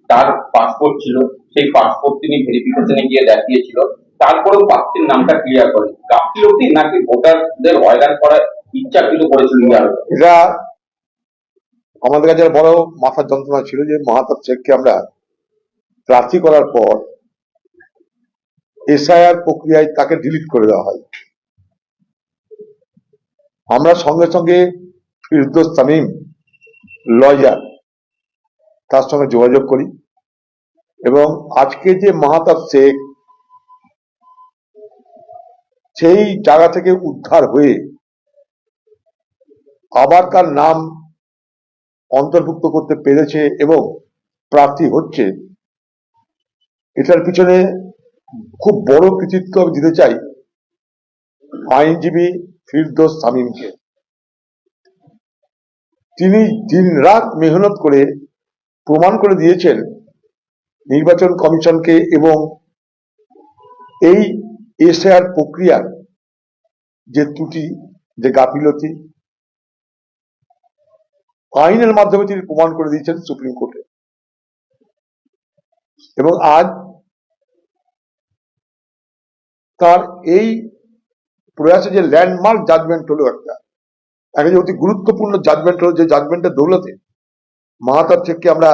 তার পাসপোর্ট ছিল, সেই পাসপোর্ট তিনি ভেরিফিকেশনে গিয়ে দেখিয়েছিল, তারপরেও প্রার্থীর নামটা ক্লিয়ার করে গাফিলতি নাকি ভোটারদের হয়রান করার ইচ্ছাকৃত করেছিল? এটা আমাদের কাছে বড় মাথার যন্ত্রণা ছিল যে মাহাতাব শেখকে আমরা প্রার্থী করার পর এসআইআর প্রক্রিয়ায় তাকে ডিলিট করে দেওয়া হয়। আমরা সঙ্গে সঙ্গে ফিরদৌস তামিম লয়ার তার সঙ্গে যোগাযোগ করি এবং আজকে যে মাহাতাব শেখ সেই জায়গা থেকে উদ্ধার হয়ে আবার তার নাম অন্তর্ভুক্ত করতে পেরেছে এবং প্রার্থী হচ্ছে, এটার পিছনে খুব বড় কৃতিত্ব আমি দিতে চাই আইনজীবী ফিরদৌস তামিমকে। তিনি দিন রাত মেহনত করে প্রমাণ করে দিয়েছেন নির্বাচন কমিশনকে এবং এই এসআইআর প্রক্রিয়ার যে ত্রুটি, যে গাফিলতি, আইনের মাধ্যমে তিনি প্রমাণ করে দিয়েছেন সুপ্রিম কোর্টে। এবং আজ তার এই প্রয়াসে যে ল্যান্ডমার্ক জাজমেন্ট হলো, একটা যে অতি গুরুত্বপূর্ণ জাজমেন্ট হলো, যে জাজমেন্টের দৌলতে মাহাতাব শেখকে আমরা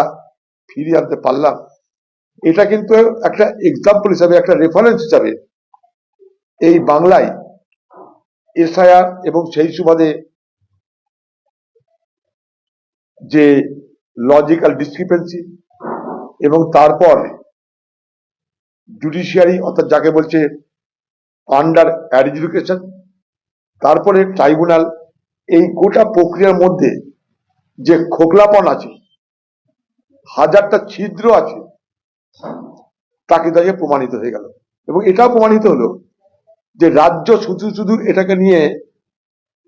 ফিরিয়ে আনতে পারলাম, এটা কিন্তু একটা এক্সাম্পল হিসাবে, একটা রেফারেন্স হিসাবে এই বাংলায় এসআইআর এবং সেই সুবাদে যে লজিক্যাল ডিসক্রিপেন্সি এবং তারপর জুডিশিয়ারি অর্থাৎ যাকে বলছে আন্ডার অ্যাডজুডিকেশন, তারপরে ট্রাইব্যুনাল, এই গোটা প্রক্রিয়ার মধ্যে যে খোকলাপন আছে, হাজারটা ছিদ্র আছে, তাকে তাকে প্রমাণিত হয়ে গেল। এবং এটাও প্রমাণিত হলো যে রাজ্য শুধু শুধু এটাকে নিয়ে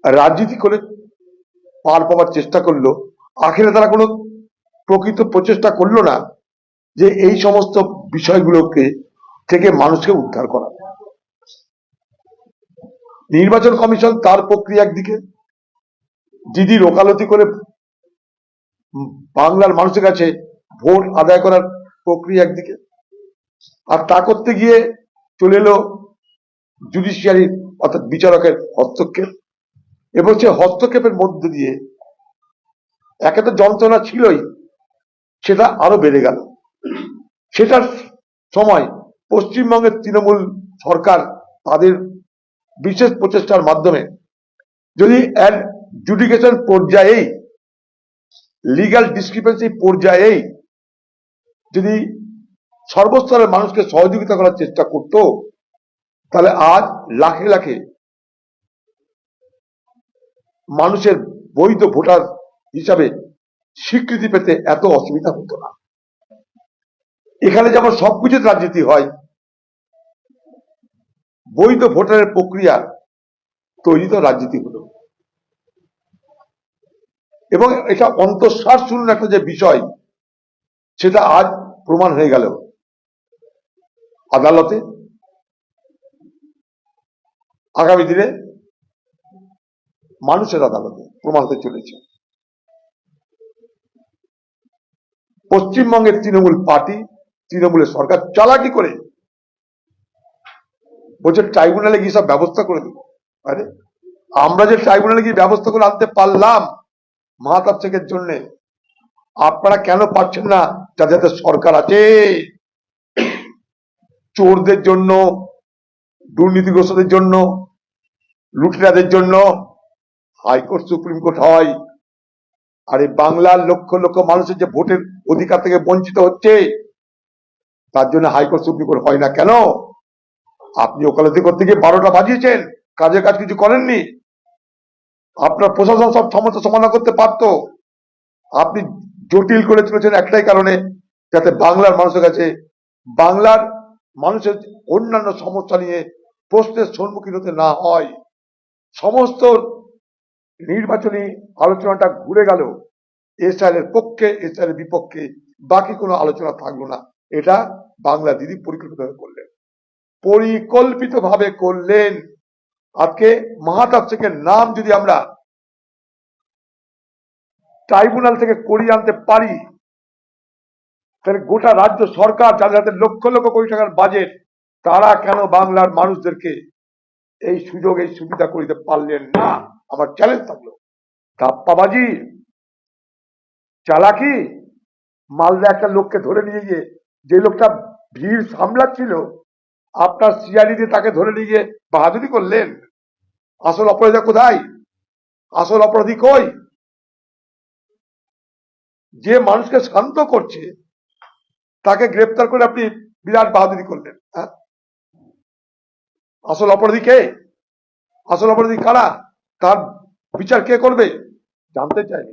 রাজনীতি করে পার পাওয়ার চেষ্টা করলো, আখেরে তারা কোনো প্রকৃত প্রচেষ্টা করলো না যে এই সমস্ত বিষয়গুলোকে থেকে মানুষকে উদ্ধার করা। নির্বাচন কমিশন তার প্রক্রিয়া একদিকে, দিদির ওকালতি করে বাংলার মানুষের কাছে ভোট আদায় করার প্রক্রিয়া একদিকে, আর তা করতে গিয়ে চলে এলো জুডিশিয়ারি অর্থাৎ বিচারকের হস্তক্ষেপ, এবং সে হস্তক্ষেপের মধ্যে দিয়ে একে তো যন্ত্রণা ছিলই, সেটা আরো বেড়ে গেল। সেটার সময় পশ্চিমবঙ্গের তৃণমূল সরকার তাদের বিশেষ প্রচেষ্টার মাধ্যমে যদি অ্যাডজুডিকেশন পর্যায়েই, লিগ্যাল ডিসক্রিপেন্সি পর্যায়েই যদি সর্বস্তরের মানুষকে সহযোগিতা করার চেষ্টা করত, তাহলে আজ লাখে লাখে মানুষের বৈধ ভোটার হিসাবে স্বীকৃতি পেতে এত অসুবিধা হতো না। এখানে যেমন সবকিছু রাজনীতি হয়, বৈধ ভোটারের প্রক্রিয়া তৈরি তো রাজনীতি হলো। এবং এটা অন্তঃসার শূন্য একটা যে বিষয়, সেটা আজ প্রমাণ হয়ে গেল আদালতে। আগামী দিনে মানুষের আদালতে প্রমাণ হতে চলেছে। পশ্চিমবঙ্গের তৃণমূল পার্টি, তৃণমূলের সরকার চালাকি করে বলছে ট্রাইব্যুনালে গিয়ে সব ব্যবস্থা করে দেবো। আরে আমরা যে ট্রাইব্যুনালে গিয়ে ব্যবস্থা করে আনতে পারলাম মাহাতাব শেখের জন্য, আপনারা কেন পারছেন না? যাদের সরকার আছে, চোরদের জন্য, দুর্নীতিগ্রস্তদের জন্য, লুটেরাদের জন্য হাইকোর্ট সুপ্রিম কোর্ট হয়। আর এই বাংলার লক্ষ লক্ষ মানুষের যে ভোটের অধিকার থেকে বঞ্চিত হচ্ছে, তার জন্য হাইকোর্ট সুপ্রিম কোর্ট হয় না কেন? আপনি ওকালতি করতে গিয়ে 12টা বাজিয়েছেন, কাজের কাজ কিছু করেননি। আপনার প্রশাসন সব সমস্যা সমাধান করতে পারতো। আপনি জটিল করে চলেছেন একটাই কারণে, যাতে বাংলার মানুষের কাছে, বাংলার মানুষের অন্যান্য সমস্যা নিয়ে প্রশ্নের সম্মুখীন হতে না হয়। সমস্ত নির্বাচনী আলোচনাটা ঘুরে গেল এসআইআর এর পক্ষে, এসআইআর এর বিপক্ষে, বাকি কোনো আলোচনা থাকলো না। এটা বাংলা দিদি পরিকল্পিতভাবে করলেন। আজকে মাহাতাব শেখের নাম যদি আমরা ট্রাইব্যুনাল থেকে করিয়ে আনতে পারি, তাহলে গোটা রাজ্য সরকার যাদের হাতে লক্ষ লক্ষ কোটি টাকার বাজেট, তারা কেন বাংলার মানুষদেরকে এই সুযোগ এই সুবিধা করে দিতে পারলেন না? আমার চ্যালেঞ্জ থাকলো। ধাপ্পাবাজি, চালাকি, মালদা একটা লোককে ধরে নিয়ে গিয়ে, যে লোকটা ভিড় সামলাচ্ছিল, আপনার সিআইডি দিয়ে তাকে ধরে নিয়ে গিয়ে বাহাদুরি করলেন। আসল অপরাধী কোথায়? আসল অপরাধী কই? যে মানুষকে শান্ত করছে তাকে গ্রেপ্তার করে আপনি বিরাট বাহাদুরি করলেন। হ্যাঁ, আসল অপরাধী কে? আসল অপরাধী কারা? তার বিচার কে করবে? জানতে চাই।